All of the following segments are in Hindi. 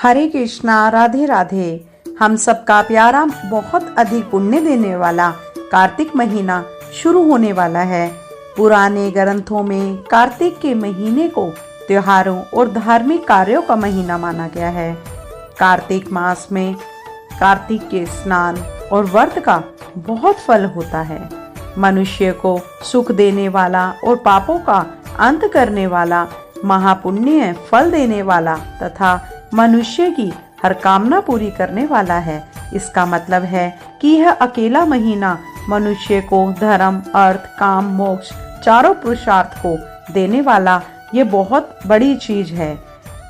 हरे कृष्णा, राधे राधे। हम सबका प्यारा, बहुत अधिक पुण्य देने वाला कार्तिक महीना शुरू होने वाला है। पुराने ग्रंथों में कार्तिक के महीने को त्योहारों और धार्मिक कार्यों का महीना माना गया है। कार्तिक मास में कार्तिक के स्नान और व्रत का बहुत फल होता है। मनुष्य को सुख देने वाला और पापों का अंत करने वाला, महापुण्य फल देने वाला तथा मनुष्य की हर कामना पूरी करने वाला है। इसका मतलब है कि यह अकेला महीना मनुष्य को धर्म, अर्थ, काम, मोक्ष चारों पुरुषार्थ को देने वाला ये बहुत बड़ी चीज है।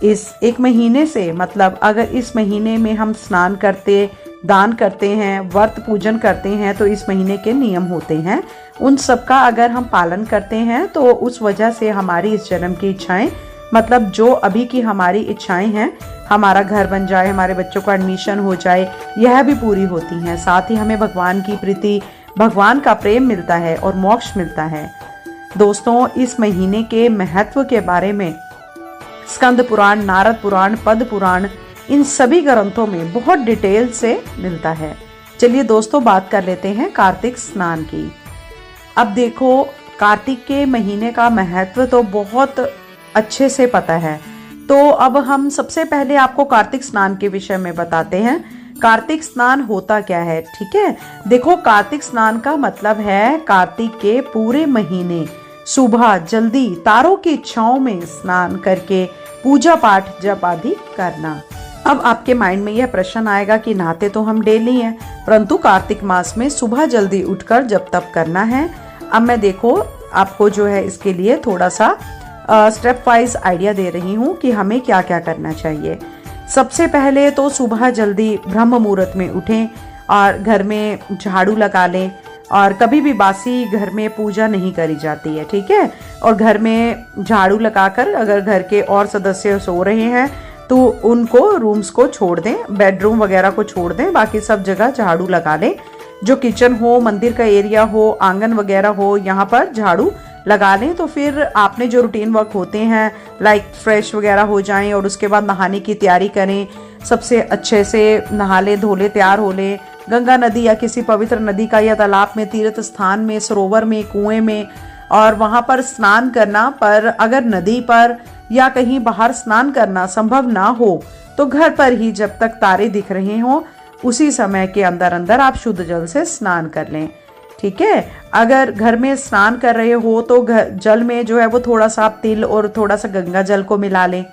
इस एक महीने से मतलब अगर इस महीने में हम स्नान करते, दान करते हैं, व्रत पूजन करते हैं तो इस महीने के नियम होते हैं, उन सब का अगर हम पालन करते हैं तो उस वजह से हमारी इस जन्म की इच्छाएं, मतलब जो अभी की हमारी इच्छाएं हैं, हमारा घर बन जाए, हमारे बच्चों का एडमिशन हो जाए, यह भी पूरी होती हैं। साथ ही हमें भगवान की प्रीति, भगवान का प्रेम मिलता है और मोक्ष मिलता है। दोस्तों, इस महीने के महत्व के बारे में स्कंद पुराण, नारद पुराण, पद्म पुराण, इन सभी ग्रंथों में बहुत डिटेल से मिलता है। चलिए दोस्तों, बात कर लेते हैं कार्तिक स्नान की। अब देखो, कार्तिक के महीने का महत्व तो बहुत अच्छे से पता है, तो अब हम सबसे पहले आपको कार्तिक स्नान के विषय में बताते हैं। कार्तिक स्नान होता क्या है, ठीक है। देखो, कार्तिक स्नान का मतलब है कार्तिक के पूरे महीने सुबह जल्दी तारों की छांव में स्नान करके पूजा पाठ, जप आदि करना। अब आपके माइंड में यह प्रश्न आएगा कि नहाते तो हम डेली हैं, परंतु कार्तिक मास में सुबह जल्दी उठकर जप तप करना है। अब मैं देखो आपको जो है इसके लिए थोड़ा सा स्टेप वाइज आइडिया दे रही हूँ कि हमें क्या क्या करना चाहिए। सबसे पहले तो सुबह जल्दी ब्रह्म मुहूर्त में उठें और घर में झाड़ू लगा लें। और कभी भी बासी घर में पूजा नहीं करी जाती है, ठीक है। और घर में झाड़ू लगाकर अगर घर के और सदस्य सो रहे हैं तो उनको रूम्स को छोड़ दें, बेडरूम वगैरह को छोड़ दें, बाकी सब जगह झाड़ू लगा लें। जो किचन हो, मंदिर का एरिया हो, आंगन वगैरह हो, यहाँ पर झाड़ू लगा लें। तो फिर आपने जो रूटीन वर्क होते हैं, लाइक फ्रेश वगैरह हो जाएं और उसके बाद नहाने की तैयारी करें। सबसे अच्छे से नहा ले, धो ले, तैयार हो ले। गंगा नदी या किसी पवित्र नदी का या तालाब में, तीर्थ स्थान में, सरोवर में, कुएं में, और वहां पर स्नान करना। पर अगर नदी पर या कहीं बाहर स्नान करना संभव ना हो तो घर पर ही जब तक तारे दिख रहे हों उसी समय के अंदर अंदर आप शुद्ध जल से स्नान कर लें, ठीक है। अगर घर में स्नान कर रहे हो तो जल में जो है वो थोड़ा सा आप तिल और थोड़ा सा गंगा जल को मिला लें।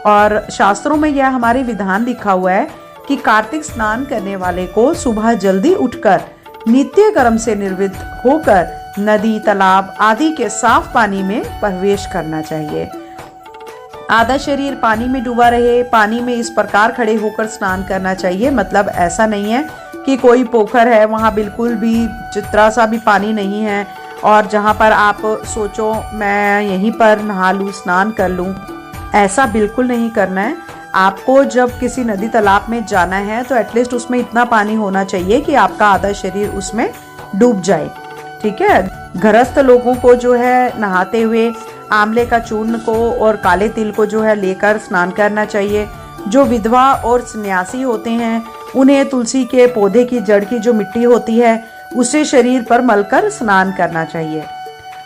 और शास्त्रों में यह हमारे विधान लिखा हुआ है कि कार्तिक स्नान करने वाले को सुबह जल्दी उठकर नित्य कर्म से निवृत्त होकर नदी, तालाब आदि के साफ पानी में प्रवेश करना चाहिए। आधा शरीर पानी में डूबा रहे, पानी में इस प्रकार खड़े होकर स्नान करना चाहिए। मतलब ऐसा नहीं है कि कोई पोखर है, वहाँ बिल्कुल भी चित्रा सा भी पानी नहीं है और जहाँ पर आप सोचो मैं यहीं पर नहा लूँ, स्नान कर लूँ, ऐसा बिल्कुल नहीं करना है। आपको जब किसी नदी तालाब में जाना है तो एटलीस्ट उसमें इतना पानी होना चाहिए कि आपका आधा शरीर उसमें डूब जाए, ठीक है। गृहस्थ लोगों को जो है नहाते हुए आंवले का चूर्ण को और काले तिल को जो है लेकर स्नान करना चाहिए। जो विधवा और सन्यासी होते हैं उन्हें तुलसी के पौधे की जड़ की जो मिट्टी होती है उसे शरीर पर मलकर स्नान करना चाहिए।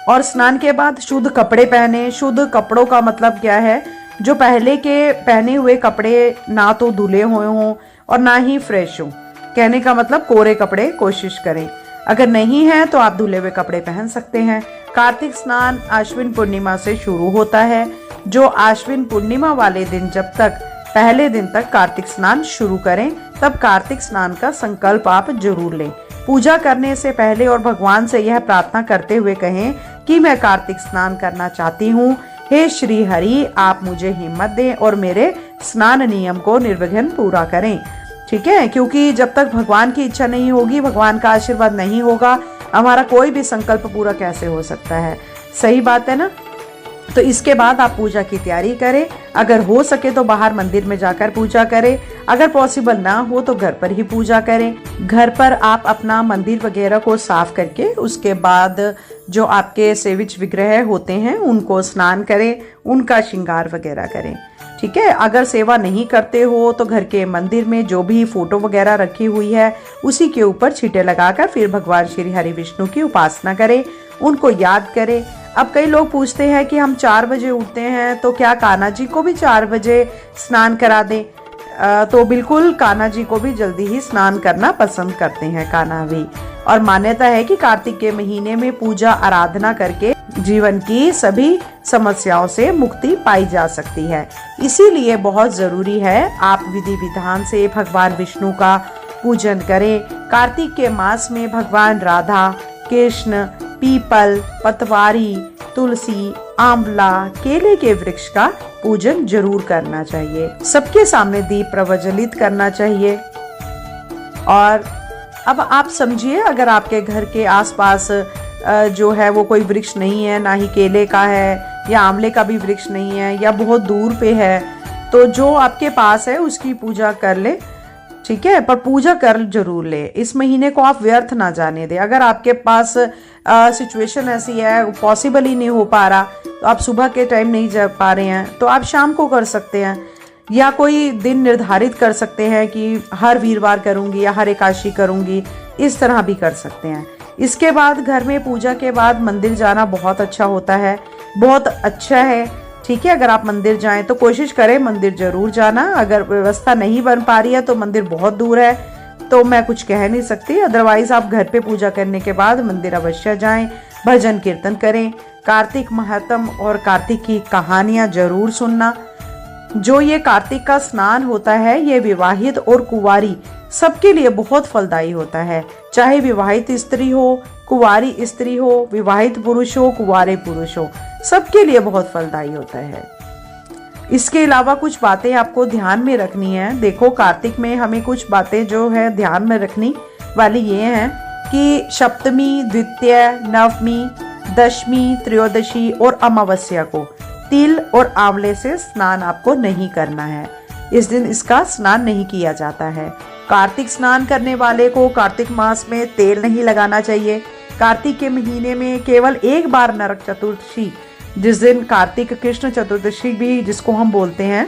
और स्नान के बाद शुद्ध कपड़े पहने। शुद्ध कपड़ों का मतलब क्या है, जो पहले के पहने हुए कपड़े ना तो धुले हुए हों और ना ही फ्रेश हों। कहने का मतलब कोरे कपड़े कोशिश करें। अगर नहीं है तो आप धुले हुए कपड़े पहन सकते हैं। कार्तिक स्नान आश्विन पूर्णिमा से शुरू होता है। जो आश्विन पूर्णिमा वाले दिन जब तक पहले दिन तक कार्तिक स्नान शुरू करें, तब कार्तिक स्नान का संकल्प आप जरूर लें। पूजा करने से पहले और भगवान से यह प्रार्थना करते हुए कहें कि मैं कार्तिक स्नान करना चाहती हूँ। हे श्री हरि, आप मुझे हिम्मत दें और मेरे स्नान नियम को निर्विघ्न पूरा करें, ठीक है। क्योंकि जब तक भगवान की इच्छा नहीं होगी, भगवान का आशीर्वाद नहीं होगा, हमारा कोई भी संकल्प पूरा कैसे हो सकता है। सही बात है ना। तो इसके बाद आप पूजा की तैयारी करें। अगर हो सके तो बाहर मंदिर में जाकर पूजा करें, अगर पॉसिबल ना हो तो घर पर ही पूजा करें। घर पर आप अपना मंदिर वगैरह को साफ करके उसके बाद जो आपके सेविच विग्रह होते हैं उनको स्नान करें, उनका श्रृंगार वगैरह करें, ठीक है। अगर सेवा नहीं करते हो तो घर के मंदिर में जो भी फोटो वगैरह रखी हुई है उसी के ऊपर छींटे लगाकर फिर भगवान श्री हरि विष्णु की उपासना करें, उनको याद करें। अब कई लोग पूछते हैं कि हम 4 बजे उठते हैं तो क्या कान्हा जी को भी 4 बजे स्नान करा दें? तो बिल्कुल, कान्हा जी को भी जल्दी ही स्नान करना पसंद करते हैं कान्हा भी। और मान्यता है कि कार्तिक के महीने में पूजा आराधना करके जीवन की सभी समस्याओं से मुक्ति पाई जा सकती है। इसीलिए बहुत जरूरी है आप विधि विधान से भगवान विष्णु का पूजन करें। कार्तिक के मास में भगवान राधा, कृष्ण, पीपल, पतवारी, तुलसी, आंवला, केले के वृक्ष का पूजन जरूर करना चाहिए। सबके सामने दीप प्रज्वलित करना चाहिए। और अब आप समझिए, अगर आपके घर के आसपास जो है वो कोई वृक्ष नहीं है, ना ही केले का है या आंवले का भी वृक्ष नहीं है या बहुत दूर पे है, तो जो आपके पास है उसकी पूजा कर ले, ठीक है। पर पूजा कर जरूर ले। इस महीने को आप व्यर्थ ना जाने दें। अगर आपके पास सिचुएशन ऐसी है, पॉसिबल ही नहीं हो पा रहा, तो आप सुबह के टाइम नहीं जा पा रहे हैं तो आप शाम को कर सकते हैं, या कोई दिन निर्धारित कर सकते हैं कि हर वीरवार करूंगी या हर एकादशी करूंगी, इस तरह भी कर सकते हैं। इसके बाद घर में पूजा के बाद मंदिर जाना बहुत अच्छा होता है, बहुत अच्छा है, ठीक है। अगर आप मंदिर जाएं तो कोशिश करें मंदिर जरूर जाना। अगर व्यवस्था नहीं बन पा रही है तो मंदिर बहुत दूर है तो मैं कुछ कह नहीं सकती, अदरवाइज आप घर पे पूजा करने के बाद मंदिर अवश्य जाएं, भजन कीर्तन करें, कार्तिक महात्म और कार्तिक की कहानियां जरूर सुनना। जो ये कार्तिक का स्नान होता है ये विवाहित और कुंवारी सबके लिए बहुत फलदायी होता है, चाहे विवाहित स्त्री हो, कुंवारी स्त्री हो, विवाहित पुरुष हो, कुंवारे पुरुष हो, सबके लिए बहुत फलदायी होता है। इसके अलावा कुछ बातें आपको ध्यान में रखनी है। देखो, कार्तिक में हमें कुछ बातें जो है ध्यान में रखनी वाली ये हैं कि सप्तमी, द्वितीय, नवमी, दशमी, त्रयोदशी और अमावस्या को तिल और आंवले से स्नान आपको नहीं करना है। इस दिन इसका स्नान नहीं किया जाता है। कार्तिक स्नान करने वाले को कार्तिक मास में तेल नहीं लगाना चाहिए। कार्तिक के महीने में केवल एक बार नरक चतुर्दशी, जिस दिन कार्तिक कृष्ण चतुर्दशी भी जिसको हम बोलते हैं,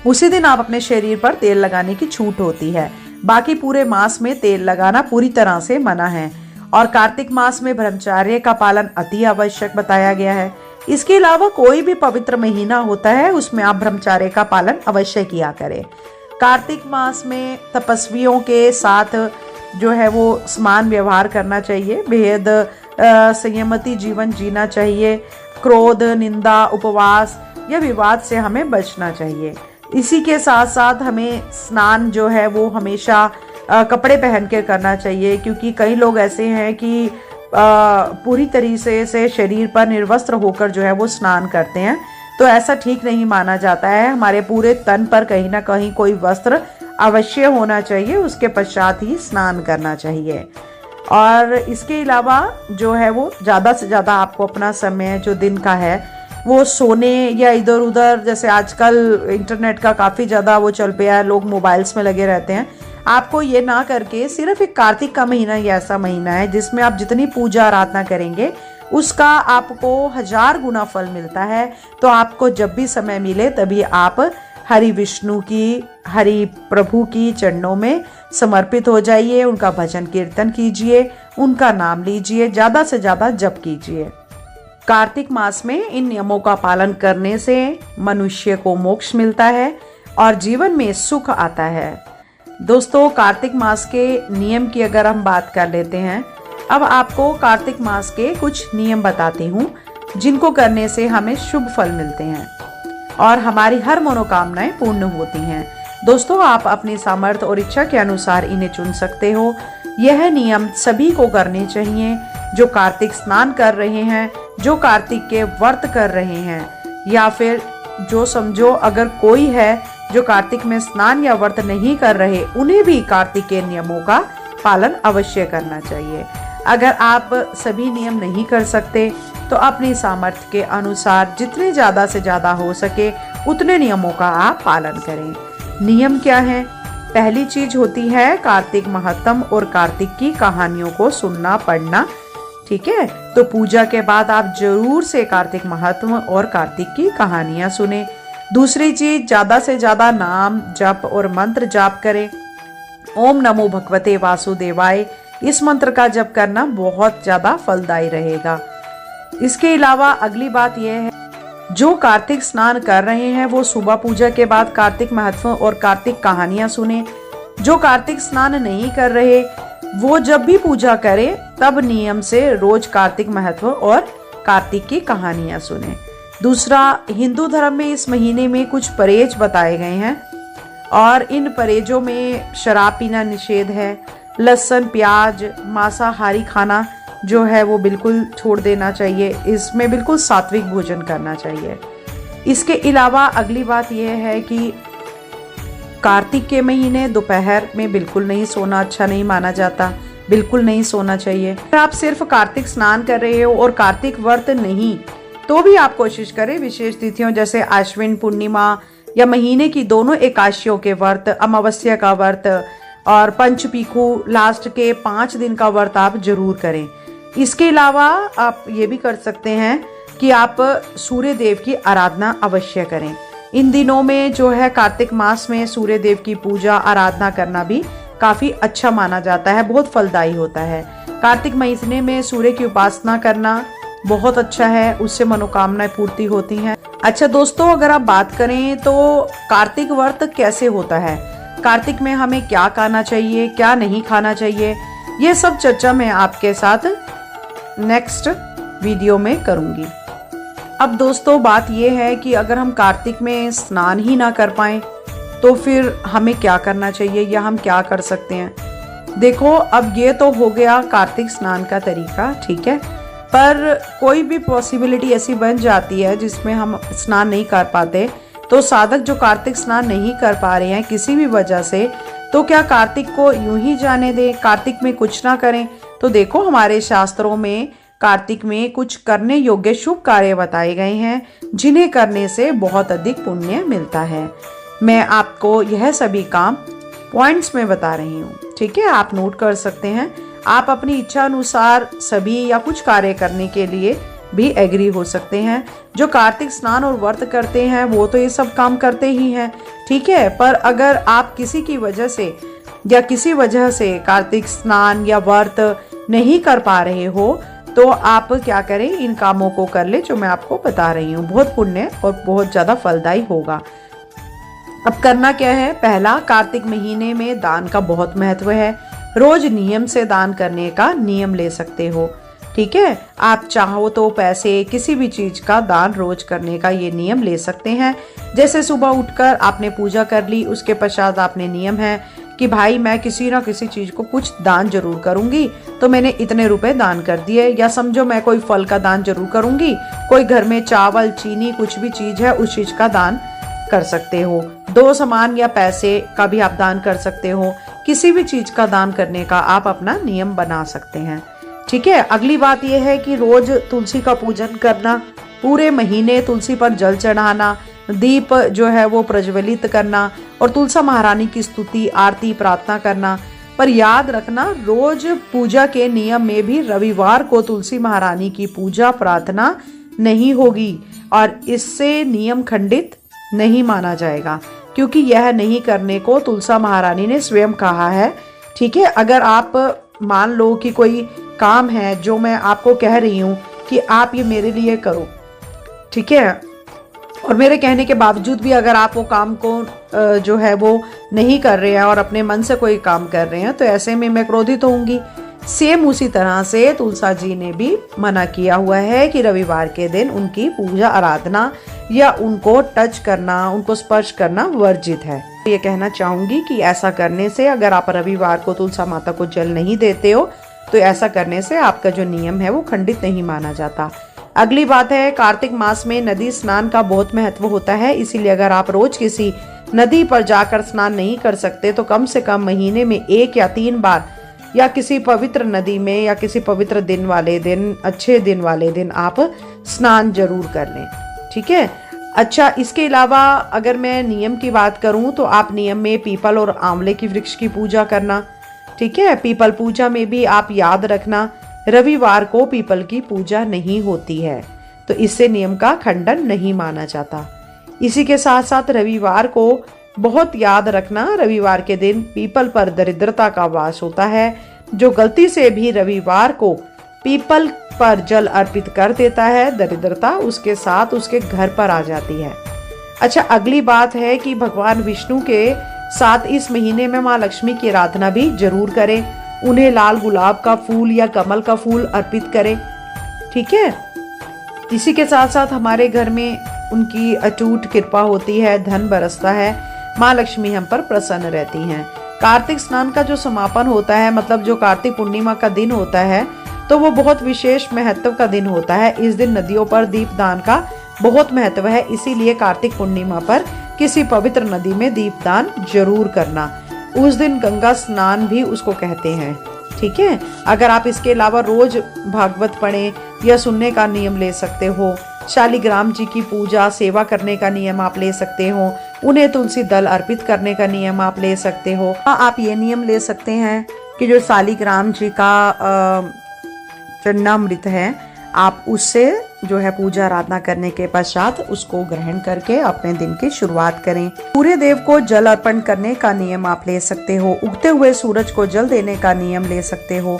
उसी दिन आप अपने शरीर पर तेल लगाने की छूट होती है। बाकी पूरे मास में तेल लगाना पूरी तरह से मना है। और कार्तिक मास में ब्रह्मचर्य का पालन अति आवश्यक बताया गया है। इसके अलावा कोई भी पवित्र महीना होता है उसमें आप ब्रह्मचर्य का पालन अवश्य किया करें। कार्तिक मास में तपस्वियों के साथ जो है वो समान व्यवहार करना चाहिए, बेहद संयमित जीवन जीना चाहिए। क्रोध, निंदा, उपवास या विवाद से हमें बचना चाहिए। इसी के साथ साथ हमें स्नान जो है वो हमेशा कपड़े पहन के करना चाहिए, क्योंकि कई लोग ऐसे हैं कि पूरी तरीके से शरीर पर निर्वस्त्र होकर जो है वो स्नान करते हैं, तो ऐसा ठीक नहीं माना जाता है। हमारे पूरे तन पर कहीं ना कहीं कोई वस्त्र अवश्य होना चाहिए, उसके पश्चात ही स्नान करना चाहिए। और इसके अलावा जो है वो ज़्यादा से ज़्यादा आपको अपना समय जो दिन का है वो सोने या इधर उधर, जैसे आजकल इंटरनेट का काफ़ी ज़्यादा वो चल पे है, लोग मोबाइल्स में लगे रहते हैं, आपको ये ना करके सिर्फ एक कार्तिक का महीना ही ऐसा महीना है जिसमें आप जितनी पूजा आराधना करेंगे उसका आपको 1000 गुना फल मिलता है। तो आपको जब भी समय मिले तभी आप हरि विष्णु की, हरि प्रभु की चरणों में समर्पित हो जाइए, उनका भजन कीर्तन कीजिए, उनका नाम लीजिए, ज़्यादा से ज़्यादा जप कीजिए। कार्तिक मास में इन नियमों का पालन करने से मनुष्य को मोक्ष मिलता है और जीवन में सुख आता है। दोस्तों, कार्तिक मास के नियम की अगर हम बात कर लेते हैं, अब आपको कार्तिक मास के कुछ नियम बताती हूँ जिनको करने से हमें शुभ फल मिलते हैं और हमारी हर मनोकामनाएं पूर्ण होती हैं। दोस्तों, आप अपनी सामर्थ्य और इच्छा के अनुसार इन्हें चुन सकते हो। यह नियम सभी को करने चाहिए जो कार्तिक स्नान कर रहे हैं, जो कार्तिक के व्रत कर रहे हैं, या फिर जो समझो अगर कोई है जो कार्तिक में स्नान या व्रत नहीं कर रहे, उन्हें भी कार्तिक के नियमों का पालन अवश्य करना चाहिए। अगर आप सभी नियम नहीं कर सकते तो अपनी सामर्थ्य के अनुसार जितने ज़्यादा से ज़्यादा हो सके उतने नियमों का आप पालन करें। नियम क्या है? पहली चीज होती है कार्तिक महात्म और कार्तिक की कहानियों को सुनना पढ़ना, ठीक है। तो पूजा के बाद आप जरूर से कार्तिक महात्म और कार्तिक की कहानियां सुने। दूसरी चीज, ज्यादा से ज्यादा नाम जप और मंत्र जाप करें। ओम नमो भगवते वासुदेवाय, इस मंत्र का जप करना बहुत ज्यादा फलदायी रहेगा। इसके अलावा अगली बात यह है, जो कार्तिक स्नान कर रहे हैं वो सुबह पूजा के बाद कार्तिक महत्व और कार्तिक कहानियां सुने। जो कार्तिक स्नान नहीं कर रहे वो जब भी पूजा करे तब नियम से रोज कार्तिक महत्व और कार्तिक की कहानियां सुने। दूसरा, हिंदू धर्म में इस महीने में कुछ परहेज बताए गए हैं और इन परहेजों में शराब पीना निषेध है, लहसुन प्याज मांसाहारी खाना जो है वो बिल्कुल छोड़ देना चाहिए, इसमें बिल्कुल सात्विक भोजन करना चाहिए। इसके अलावा अगली बात यह है कि कार्तिक के महीने दोपहर में बिल्कुल नहीं सोना अच्छा नहीं माना जाता, बिल्कुल नहीं सोना चाहिए। अगर आप सिर्फ कार्तिक स्नान कर रहे हो और कार्तिक व्रत नहीं, तो भी आप कोशिश करें विशेष तिथियों जैसे आश्विन पूर्णिमा या महीने की दोनों एकादशियों के व्रत, अमावस्या का व्रत और पंचपीखू लास्ट के 5 दिन का व्रत आप जरूर करें। इसके अलावा आप ये भी कर सकते हैं कि आप सूर्य देव की आराधना अवश्य करें। इन दिनों में जो है कार्तिक मास में सूर्य देव की पूजा आराधना करना भी काफी अच्छा माना जाता है, बहुत फलदायी होता है। कार्तिक महीने में सूर्य की उपासना करना बहुत अच्छा है, उससे मनोकामनाएं पूर्ति होती हैं। अच्छा दोस्तों, अगर आप बात करें तो कार्तिक व्रत कैसे होता है, कार्तिक में हमें क्या खाना चाहिए क्या नहीं खाना चाहिए, ये सब चर्चा मैं आपके साथ नेक्स्ट वीडियो में करूंगी। अब दोस्तों बात यह है कि अगर हम कार्तिक में स्नान ही ना कर पाएं तो फिर हमें क्या करना चाहिए या हम क्या कर सकते हैं। देखो, अब ये तो हो गया कार्तिक स्नान का तरीका, ठीक है, पर कोई भी पॉसिबिलिटी ऐसी बन जाती है जिसमें हम स्नान नहीं कर पाते, तो साधक जो कार्तिक स्नान नहीं कर पा रहे हैं किसी भी वजह से, तो क्या कार्तिक को यूं ही जाने दें, कार्तिक में कुछ ना करें। तो देखो, हमारे शास्त्रों में कार्तिक में कुछ करने योग्य शुभ कार्य बताए गए हैं जिन्हें करने से बहुत अधिक पुण्य मिलता है। मैं आपको यह सभी काम पॉइंट्स में बता रही हूँ, ठीक है, आप नोट कर सकते हैं। आप अपनी इच्छा अनुसार सभी या कुछ कार्य करने के लिए भी एग्री हो सकते हैं। जो कार्तिक स्नान और व्रत करते हैं वो तो ये सब काम करते ही हैं, ठीक है, पर अगर आप किसी की वजह से या किसी वजह से कार्तिक स्नान या व्रत नहीं कर पा रहे हो तो आप क्या करें, इन कामों को कर ले जो मैं आपको बता रही हूँ, बहुत पुण्य और बहुत ज्यादा फलदायी होगा। अब करना क्या है, पहला, कार्तिक महीने में दान का बहुत महत्व है। रोज नियम से दान करने का नियम ले सकते हो, ठीक है। आप चाहो तो पैसे, किसी भी चीज का दान रोज करने का ये नियम ले सकते हैं। जैसे सुबह उठकर आपने पूजा कर ली, उसके पश्चात आपने नियम है कि भाई मैं किसी ना किसी चीज को कुछ दान जरूर करूंगी, तो मैंने इतने रुपए दान कर दिए, या समझो मैं कोई फल का दान जरूर करूंगी, कोई घर में चावल चीनी कुछ भी चीज है उस चीज का दान कर सकते हो। 2 सामान या पैसे का भी आप दान कर सकते हो, किसी भी चीज का दान करने का आप अपना नियम बना सकते हैं, ठीक है। अगली बात यह है कि रोज तुलसी का पूजन करना, पूरे महीने तुलसी पर जल चढ़ाना, दीप जो है वो प्रज्वलित करना और तुलसा महारानी की स्तुति आरती प्रार्थना करना। पर याद रखना, रोज पूजा के नियम में भी रविवार को तुलसी महारानी की पूजा प्रार्थना नहीं होगी और इससे नियम खंडित नहीं माना जाएगा, क्योंकि यह नहीं करने को तुलसा महारानी ने स्वयं कहा है, ठीक है। अगर आप मान लो कि कोई काम है जो मैं आपको कह रही हूँ कि आप ये मेरे लिए करो, ठीक है, और मेरे कहने के बावजूद भी अगर आप वो काम को जो है वो नहीं कर रहे हैं और अपने मन से कोई काम कर रहे हैं, तो ऐसे में मैं क्रोधित होंगी। सेम उसी तरह से तुलसा जी ने भी मना किया हुआ है कि रविवार के दिन उनकी पूजा आराधना या उनको टच करना, उनको स्पर्श करना वर्जित है। ये कहना चाहूंगी कि ऐसा करने से, अगर आप रविवार को तुलसा माता को जल नहीं देते हो तो ऐसा करने से आपका जो नियम है वो खंडित नहीं माना जाता। अगली बात है, कार्तिक मास में नदी स्नान का बहुत महत्व होता है, इसीलिए अगर आप रोज किसी नदी पर जाकर स्नान नहीं कर सकते तो कम से कम महीने में 1 या 3 बार या किसी पवित्र नदी में या किसी पवित्र दिन वाले दिन, अच्छे दिन वाले दिन आप स्नान जरूर कर लें, ठीक है। अच्छा, इसके अलावा अगर मैं नियम की बात करूं तो आप नियम में पीपल और आंवले की वृक्ष की पूजा करना, ठीक है। पीपल पूजा में भी आप याद रखना, रविवार को पीपल की पूजा नहीं होती है, तो इससे नियम का खंडन नहीं माना जाता। इसी के साथ साथ रविवार को बहुत याद रखना, रविवार के दिन पीपल पर दरिद्रता का वास होता है। जो गलती से भी रविवार को पीपल पर जल अर्पित कर देता है, दरिद्रता उसके साथ उसके घर पर आ जाती है। अच्छा, अगली बात है कि भगवान विष्णु के साथ इस महीने में माँ लक्ष्मी की आराधना भी जरूर करें। उन्हें लाल गुलाब का फूल या कमल का फूल अर्पित करें। ठीक है, इसी के साथ साथ हमारे घर में उनकी अटूट कृपा होती है, धन बरसता है, माँ लक्ष्मी हम पर प्रसन्न रहती हैं। कार्तिक स्नान का जो समापन होता है, मतलब जो कार्तिक पूर्णिमा का दिन होता है, तो वो बहुत विशेष महत्व का दिन होता है। इस दिन नदियों पर दीपदान का बहुत महत्व है, इसीलिए कार्तिक पूर्णिमा पर किसी पवित्र नदी में दीपदान जरूर करना। उस दिन गंगा स्नान भी उसको कहते हैं। ठीक है, अगर आप इसके अलावा रोज भागवत पढ़ें या सुनने का नियम ले सकते हो। शालिग्राम जी की पूजा सेवा करने का नियम आप ले सकते हो। उन्हें तुलसी दल अर्पित करने का नियम आप ले सकते हो। आप ये नियम ले सकते हैं कि जो शालिग्राम जी का चरणामृत है, आप उससे जो है पूजा आराधना करने के पश्चात उसको ग्रहण करके अपने दिन की शुरुआत करें। सूर्य देव को जल अर्पण करने का नियम आप ले सकते हो। उगते हुए सूरज को जल देने का नियम ले सकते हो।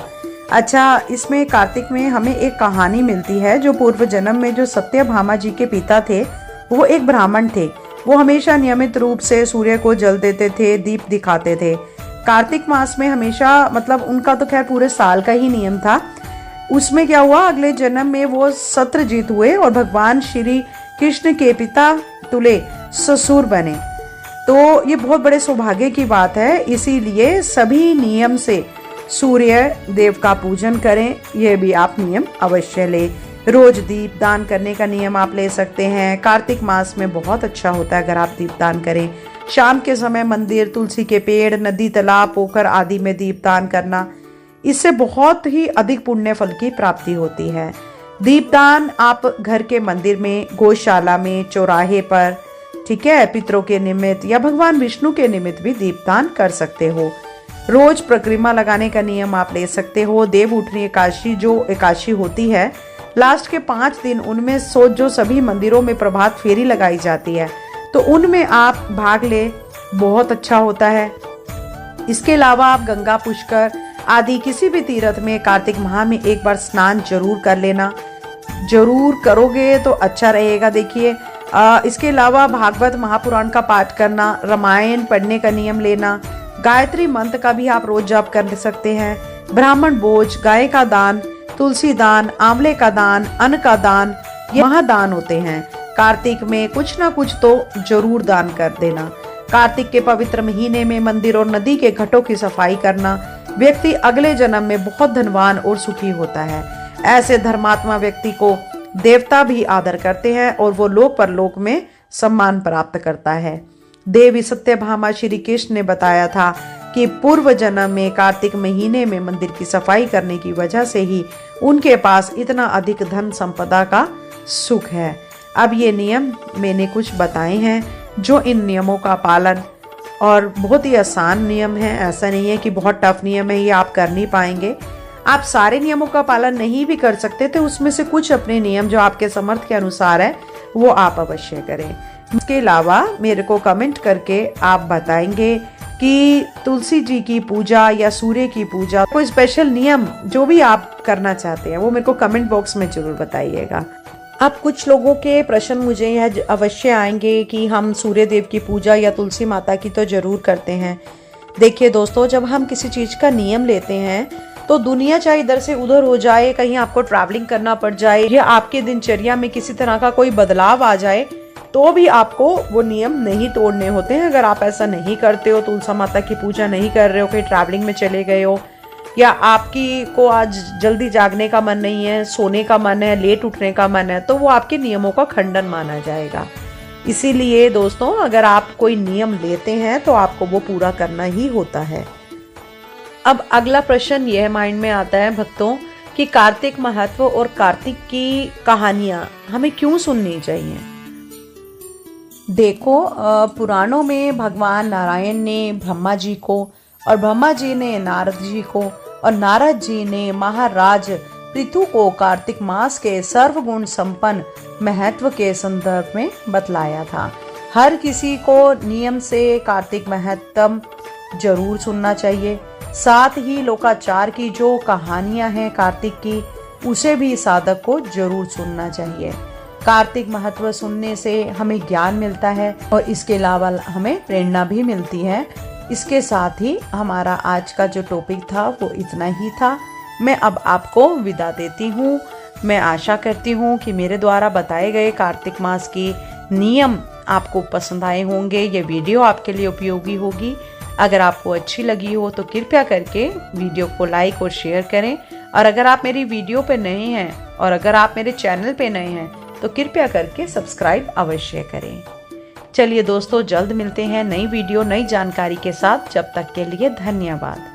अच्छा, इसमें कार्तिक में हमें एक कहानी मिलती है। जो पूर्व जन्म में जो सत्यभामा जी के पिता थे, वो एक ब्राह्मण थे। वो हमेशा नियमित रूप से सूर्य को जल देते थे, दीप दिखाते थे। कार्तिक मास में हमेशा, मतलब उनका तो खैर पूरे साल का ही नियम था। उसमें क्या हुआ, अगले जन्म में वो सत्यजीत हुए और भगवान श्री कृष्ण के पिता तुले ससुर बने। तो ये बहुत बड़े सौभाग्य की बात है। इसीलिए सभी नियम से सूर्य देव का पूजन करें, यह भी आप नियम अवश्य ले। रोज दीप दान करने का नियम आप ले सकते हैं। कार्तिक मास में बहुत अच्छा होता है अगर आप दीप दान करें। शाम के समय मंदिर, तुलसी के पेड़, नदी, तालाब, पोखर आदि में दीप दान करना, इससे बहुत ही अधिक पुण्य फल की प्राप्ति होती है। दीपदान आप घर के मंदिर में, गौशाला में, चौराहे पर, ठीक है, पितरों के निमित्त या भगवान विष्णु के निमित्त भी दीपदान कर सकते हो। रोज परिक्रमा लगाने का नियम आप ले सकते हो। देव उठनी एकादशी जो एकादशी होती है, लास्ट के 5 दिन उनमें जो सभी मंदिरों में प्रभात फेरी लगाई जाती है, तो उनमें आप भाग ले, बहुत अच्छा होता है। इसके अलावा आप गंगा, पुष्कर आदि किसी भी तीर्थ में कार्तिक माह में एक बार स्नान जरूर कर लेना। जरूर करोगे तो अच्छा रहेगा। देखिए, इसके अलावा भागवत महापुराण का पाठ करना, रामायण पढ़ने का नियम लेना, गायत्री मंत्र का भी आप रोज जाप कर सकते हैं। ब्राह्मण भोज, गाय का दान, तुलसी दान, आंवले का दान, अन्न का दान, ये महादान होते हैं। कार्तिक में कुछ ना कुछ तो जरूर दान कर देना। कार्तिक के पवित्र महीने में मंदिर और नदी के घाटों की सफाई करना, व्यक्ति अगले जन्म में बहुत धनवान और सुखी होता है। ऐसे धर्मात्मा व्यक्ति को देवता भी आदर करते हैं और वो लोक परलोक में सम्मान प्राप्त करता है। देवी सत्यभामा श्री कृष्ण ने बताया था कि पूर्व जन्म में कार्तिक महीने में मंदिर की सफाई करने की वजह से ही उनके पास इतना अधिक धन संपदा का सुख है। अब ये नियम मैंने कुछ बताए हैं, जो इन नियमों का पालन, और बहुत ही आसान नियम है, ऐसा नहीं है कि बहुत टफ नियम है, ये आप कर नहीं पाएंगे। आप सारे नियमों का पालन नहीं भी कर सकते तो उसमें से कुछ अपने नियम जो आपके समर्थ के अनुसार है वो आप अवश्य करें। इसके अलावा मेरे को कमेंट करके आप बताएंगे कि तुलसी जी की पूजा या सूर्य की पूजा, कोई स्पेशल नियम जो भी आप करना चाहते हैं वो मेरे को कमेंट बॉक्स में जरूर बताइएगा। अब कुछ लोगों के प्रश्न मुझे यह अवश्य आएंगे कि हम सूर्य देव की पूजा या तुलसी माता की तो जरूर करते हैं। देखिए दोस्तों, जब हम किसी चीज़ का नियम लेते हैं तो दुनिया चाहे इधर से उधर हो जाए, कहीं आपको ट्रैवलिंग करना पड़ जाए या आपके दिनचर्या में किसी तरह का कोई बदलाव आ जाए, तो भी आपको वो नियम नहीं तोड़ने होते हैं। अगर आप ऐसा नहीं करते हो, तुलसी माता की पूजा नहीं कर रहे हो, कहीं ट्रैवलिंग में चले गए हो, या आपकी को आज जल्दी जागने का मन नहीं है, सोने का मन है, लेट उठने का मन है, तो वो आपके नियमों का खंडन माना जाएगा। इसीलिए दोस्तों, अगर आप कोई नियम लेते हैं तो आपको वो पूरा करना ही होता है। अब अगला प्रश्न यह माइंड में आता है भक्तों कि कार्तिक महत्व और कार्तिक की कहानियां हमें क्यों सुननी चाहिए। देखो, पुराणों में भगवान नारायण ने ब्रह्मा जी को और ब्रह्मा जी ने नारद जी को और नारद जी ने महाराज पृथु को कार्तिक मास के सर्वगुण संपन्न महत्व के संदर्भ में बतलाया था। हर किसी को नियम से कार्तिक महत्तम जरूर सुनना चाहिए। साथ ही लोकाचार की जो कहानियां हैं कार्तिक की, उसे भी साधक को जरूर सुनना चाहिए। कार्तिक महत्व सुनने से हमें ज्ञान मिलता है और इसके अलावा हमें प्रेरणा भी मिलती है। इसके साथ ही हमारा आज का जो टॉपिक था वो इतना ही था। मैं अब आपको विदा देती हूँ। मैं आशा करती हूँ कि मेरे द्वारा बताए गए कार्तिक मास के नियम आपको पसंद आए होंगे। ये वीडियो आपके लिए उपयोगी होगी। अगर आपको अच्छी लगी हो तो कृपया करके वीडियो को लाइक और शेयर करें। और अगर आप मेरी वीडियो पे नए हैं और अगर आप मेरे चैनल पे नए हैं तो कृपया करके सब्सक्राइब अवश्य करें। चलिए दोस्तों, जल्द मिलते हैं नई वीडियो नई जानकारी के साथ। जब तक के लिए धन्यवाद।